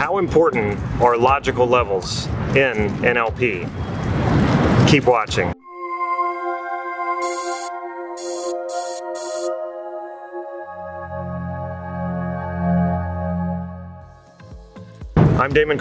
How important are logical levels in NLP? Keep watching. I'm Damon,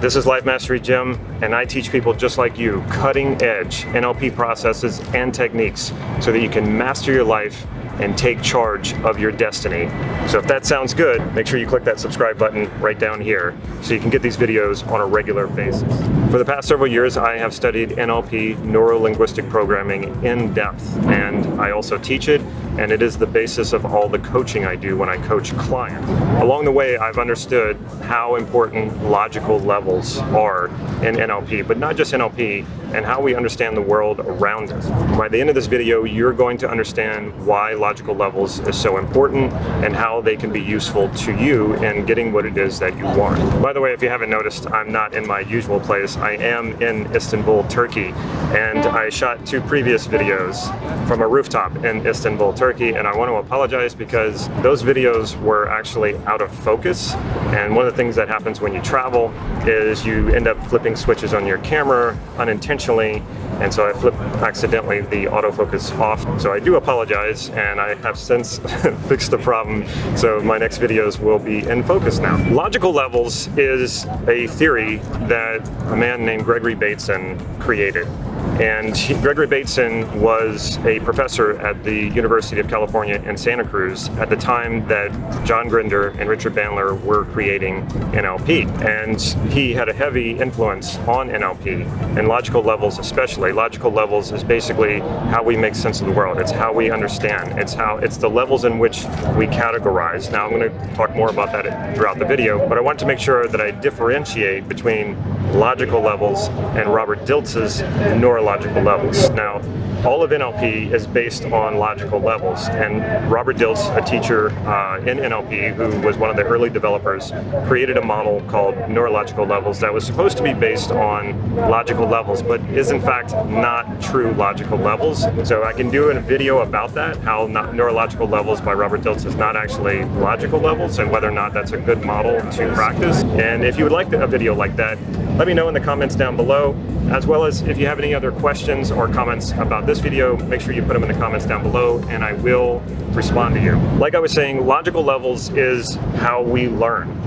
this is Life Mastery Gym, and I teach people just like you cutting-edge NLP processes and techniques so that you can master your life and take charge of your destiny. So if that sounds good, make sure you click that subscribe button right down here so you can get these videos on a regular basis. For the past several years, I have studied NLP, Neuro-Linguistic Programming, in depth, and I also teach it, and it is the basis of all the coaching I do when I coach clients. Along the way, I've understood how important logical levels are in NLP, but not just NLP, and how we understand the world around us. By the end of this video, you're going to understand why logical levels is so important and how they can be useful to you in getting what it is that you want. By the way, if you haven't noticed, I'm not in my usual place. I am in Istanbul, Turkey, and I shot 2 previous videos from a rooftop in Istanbul, Turkey, and I want to apologize because those videos were actually out of focus. And one of the things that happens when you travel is you end up flipping switches on your camera unintentionally, and so I flipped accidentally the autofocus off. So I do apologize, and I have since fixed the problem, so my next videos will be in focus now. Logical levels is a theory that a man named Gregory Bateson created. And Gregory Bateson was a professor at the University of California in Santa Cruz at the time that John Grinder and Richard Bandler were creating NLP. And he had a heavy influence on NLP, and logical levels especially. Logical levels is basically how we make sense of the world. It's how we understand. It's the levels in which we categorize. Now, I'm going to talk more about that throughout the video, but I want to make sure that I differentiate between logical levels and Robert Dilts's neurological levels. Now, all of NLP is based on logical levels, and Robert Dilts, a teacher in NLP who was one of the early developers, created a model called neurological levels that was supposed to be based on logical levels, but is in fact not true logical levels. So I can do a video about that, how neurological levels by Robert Dilts is not actually logical levels, and whether or not that's a good model to practice. And if you would like a video like that, let me know in the comments down below, as well as if you have any other questions or comments about this video, make sure you put them in the comments down below and I will respond to you. Like I was saying, logical levels is how we learn.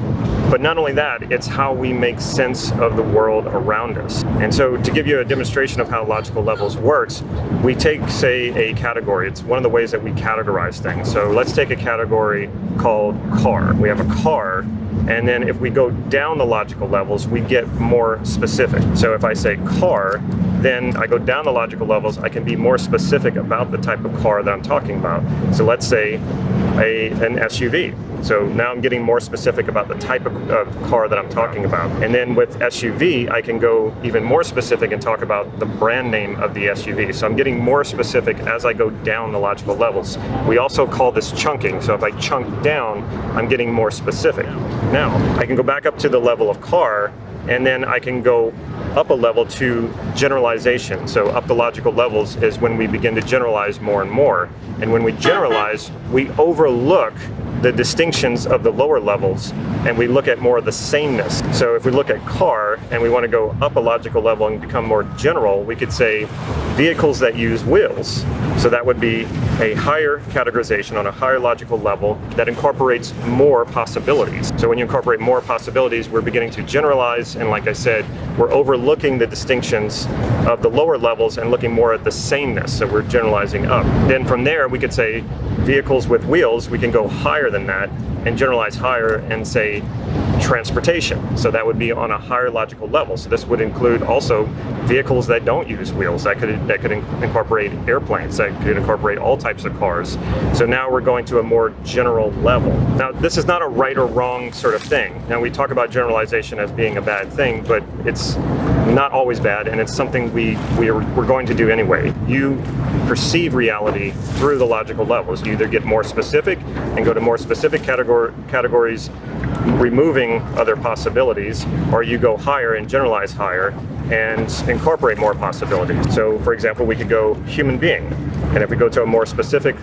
But not only that, it's how we make sense of the world around us. And so to give you a demonstration of how logical levels works, we take, say, a category. It's one of the ways that we categorize things. So let's take a category called car. We have a car, and then if we go down the logical levels, we get more specific. So if I say car, then I go down the logical levels, I can be more specific about the type of car that I'm talking about. So let's say an SUV. So now I'm getting more specific about the type of car that I'm talking about. And then with SUV, I can go even more specific and talk about the brand name of the SUV. So I'm getting more specific as I go down the logical levels. We also call this chunking. So if I chunk down, I'm getting more specific. Now, I can go back up to the level of car, and then I can go up a level to generalization. So up the logical levels is when we begin to generalize more and more. And when we generalize, we overlook the distinctions of the lower levels, and we look at more of the sameness. So if we look at car and we want to go up a logical level and become more general, we could say vehicles that use wheels. So that would be a higher categorization on a higher logical level that incorporates more possibilities. So when you incorporate more possibilities, we're beginning to generalize, and like I said, we're overlooking the distinctions of the lower levels and looking more at the sameness. So we're generalizing up. Then from there, we could say vehicles with wheels, we can go higher than that and generalize higher and say transportation. So that would be on a higher logical level. So this would include also vehicles that don't use wheels. That could incorporate airplanes. That could incorporate all types of cars. So now we're going to a more general level. Now, this is not a right or wrong sort of thing. Now, we talk about generalization as being a bad thing, but it's not always bad, and it's something we're going to do anyway. You perceive reality through the logical levels. You either get more specific and go to more specific categories, removing other possibilities, or you go higher and generalize higher and incorporate more possibilities. So for example, we could go human being, and if we go to a more specific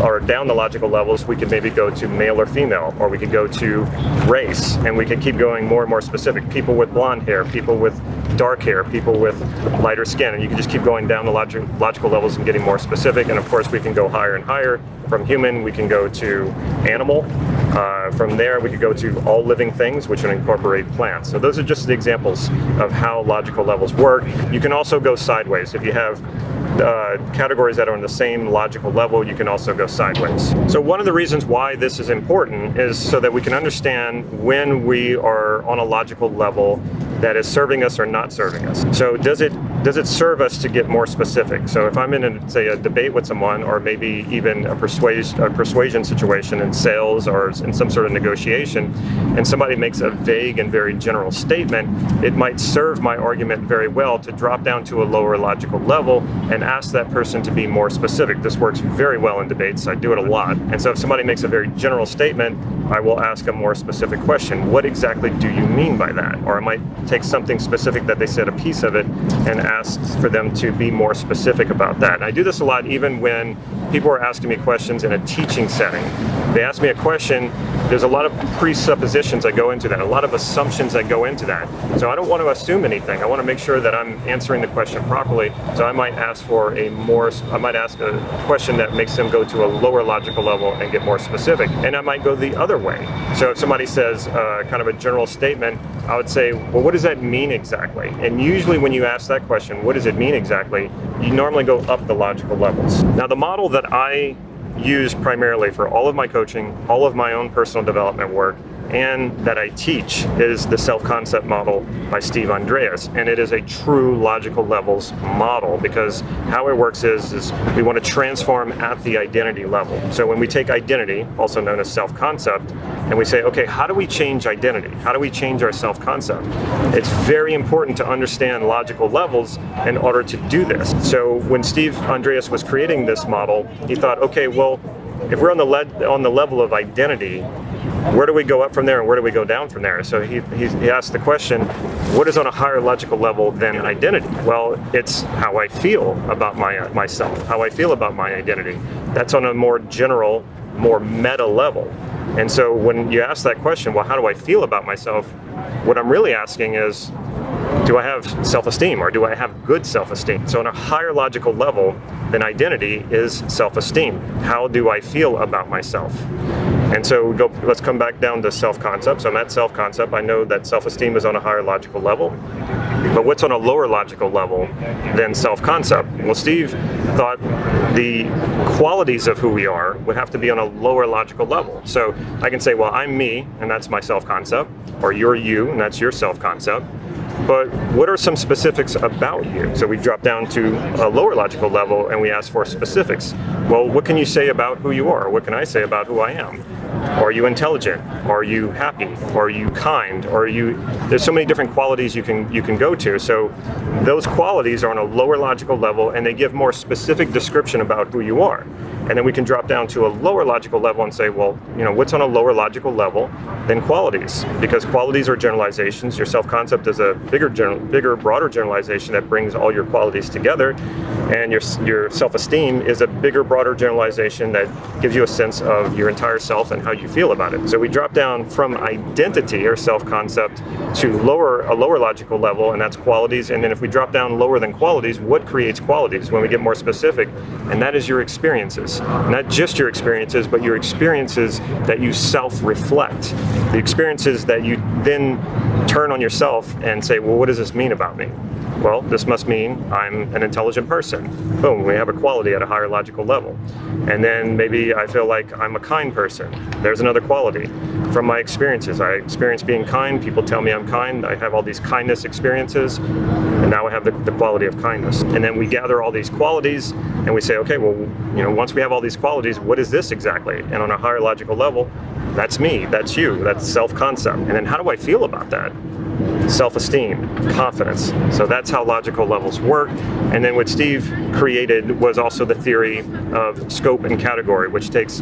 or down the logical levels, we could maybe go to male or female, or we could go to race, and we could keep going more and more specific. People with blonde hair, people with dark hair, people with lighter skin, and you can just keep going down the logical levels and getting more specific. And of course, we can go higher and higher. From human, we can go to animal. From there, we could go to all living things, which would incorporate plants. So those are just the examples of how logical levels work. You can also go sideways. If you have categories that are on the same logical level, you can also go sideways. So one of the reasons why this is important is so that we can understand when we are on a logical level that is serving us or not serving us. So does it serve us to get more specific? So if I'm in, say, a debate with someone, or maybe even a persuasion situation in sales or in some sort of negotiation, and somebody makes a vague and very general statement, it might serve my argument very well to drop down to a lower logical level and ask that person to be more specific. This works very well in debates. I do it a lot. And so if somebody makes a very general statement, I will ask a more specific question. What exactly do you mean by that? Or I might take something specific that they said, a piece of it, and ask for them to be more specific about that. And I do this a lot even when people are asking me questions in a teaching setting. They ask me a question, there's a lot of presuppositions that go into that, a lot of assumptions that go into that. So I don't want to assume anything. I want to make sure that I'm answering the question properly. So I might ask for I might ask a question that makes them go to a lower logical level and get more specific. And I might go the other way. So if somebody says kind of a general statement, I would say, well, what does that mean exactly? And usually when you ask that question, what does it mean exactly? You normally go up the logical levels. Now, the model that I use primarily for all of my coaching, all of my own personal development work, and that I teach is the self-concept model by Steve Andreas. And it is a true logical levels model, because how it works is we want to transform at the identity level. So when we take identity, also known as self-concept, and we say, okay, how do we change identity? How do we change our self-concept? It's very important to understand logical levels in order to do this. So when Steve Andreas was creating this model, he thought, okay, well, if we're on the level of identity, where do we go up from there and where do we go down from there? So he asked the question, what is on a higher logical level than identity? Well, it's how I feel about myself, how I feel about my identity. That's on a more general, more meta level. And so when you ask that question, well, how do I feel about myself? What I'm really asking is, do I have self-esteem, or do I have good self-esteem? So on a higher logical level than identity is self-esteem. How do I feel about myself? And so let's come back down to self-concept. So I'm at self-concept. I know that self-esteem is on a higher logical level. But what's on a lower logical level than self-concept? Well, Steve thought the qualities of who we are would have to be on a lower logical level. So I can say, well, I'm me, and that's my self-concept, or you're you, and that's your self-concept. But what are some specifics about you? So we drop down to a lower logical level and we ask for specifics. Well, what can you say about who you are? What can I say about who I am? Are you intelligent? Are you happy? Are you kind? There's so many different qualities you can go to. So those qualities are on a lower logical level and they give more specific description about who you are. And then we can drop down to a lower logical level and say, well, what's on a lower logical level than qualities? Because qualities are generalizations. Your self-concept is a bigger, broader generalization that brings all your qualities together. And your self-esteem is a bigger, broader generalization that gives you a sense of your entire self and how you feel about it. So we drop down from identity or self-concept to a lower logical level, and that's qualities. And then if we drop down lower than qualities, what creates qualities? When we get more specific, and that is your experiences. Not just your experiences, but your experiences that you self-reflect. The experiences that you then turn on yourself and say, well, what does this mean about me? Well, this must mean I'm an intelligent person. Boom, we have a quality at a higher logical level. And then maybe I feel like I'm a kind person. There's another quality. From my experiences, I experience being kind. People tell me I'm kind. I have all these kindness experiences. And now I have the quality of kindness. And then we gather all these qualities and we say, okay, well, once we have all these qualities, what is this exactly? And on a higher logical level, that's me, that's you, that's self-concept. And then how do I feel about that? Self-esteem, confidence. So that's how logical levels work. And then what Steve created was also the theory of scope and category, which takes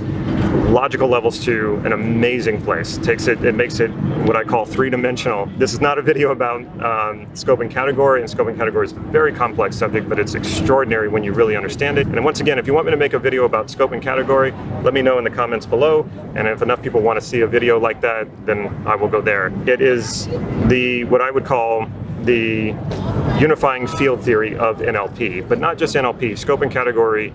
logical levels to an amazing place. It makes it what I call three-dimensional. This is not a video about scope and category, and scope and category is a very complex subject, but it's extraordinary when you really understand it. And once again, if you want me to make a video about scope and category, let me know in the comments below, and if enough people want to see a video like that, then I will go there. It is what I would call the unifying field theory of NLP, but not just NLP. Scope and category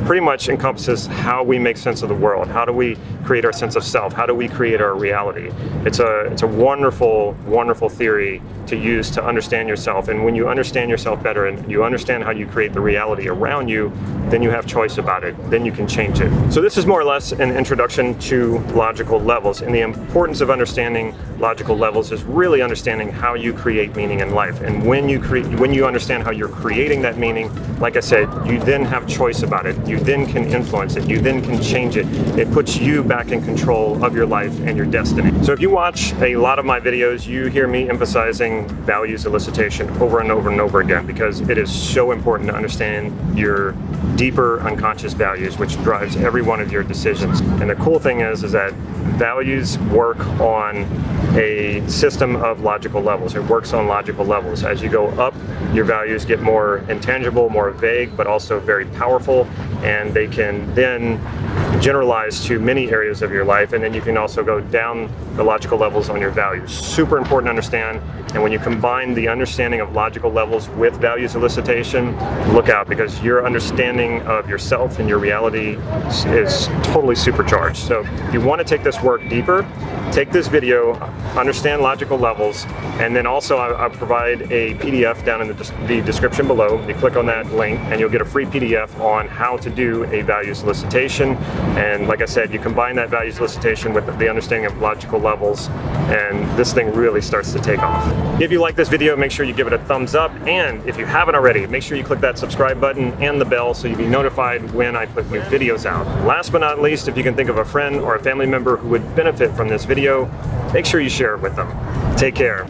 pretty much encompasses how we make sense of the world. How do we create our sense of self? How do we create our reality? It's a wonderful, wonderful theory to use to understand yourself. And when you understand yourself better and you understand how you create the reality around you, then you have choice about it. Then you can change it. So this is more or less an introduction to logical levels. And the importance of understanding logical levels is really understanding how you create meaning in life. And when you understand how you're creating that meaning, like I said, you then have choice about it. You then can influence it. You then can change it. It puts you back in control of your life and your destiny. So if you watch a lot of my videos, you hear me emphasizing values elicitation over and over and over again, because it is so important to understand your deeper unconscious values, which drives every one of your decisions. And the cool thing is that values work on a system of logical levels. It works on logical levels. As you go up, your values get more intangible, more vague, but also very powerful, and they can then generalize to many areas of your life, and then you can also go down the logical levels on your values. Super important to understand, and when you combine the understanding of logical levels with values elicitation, look out, because your understanding of yourself and your reality is totally supercharged. So if you want to take this work deeper, take this video, understand logical levels, and then also I provide a PDF down in the description below. You click on that link and you'll get a free PDF on how to do a values elicitation. And like I said, you combine that values elicitation with the understanding of logical levels, and this thing really starts to take off. If you like this video, make sure you give it a thumbs up, and if you haven't already, make sure you click that subscribe button and the bell so you'll be notified when I put new videos out. Last but not least, if you can think of a friend or a family member who would benefit from this video, make sure you share it with them. Take care.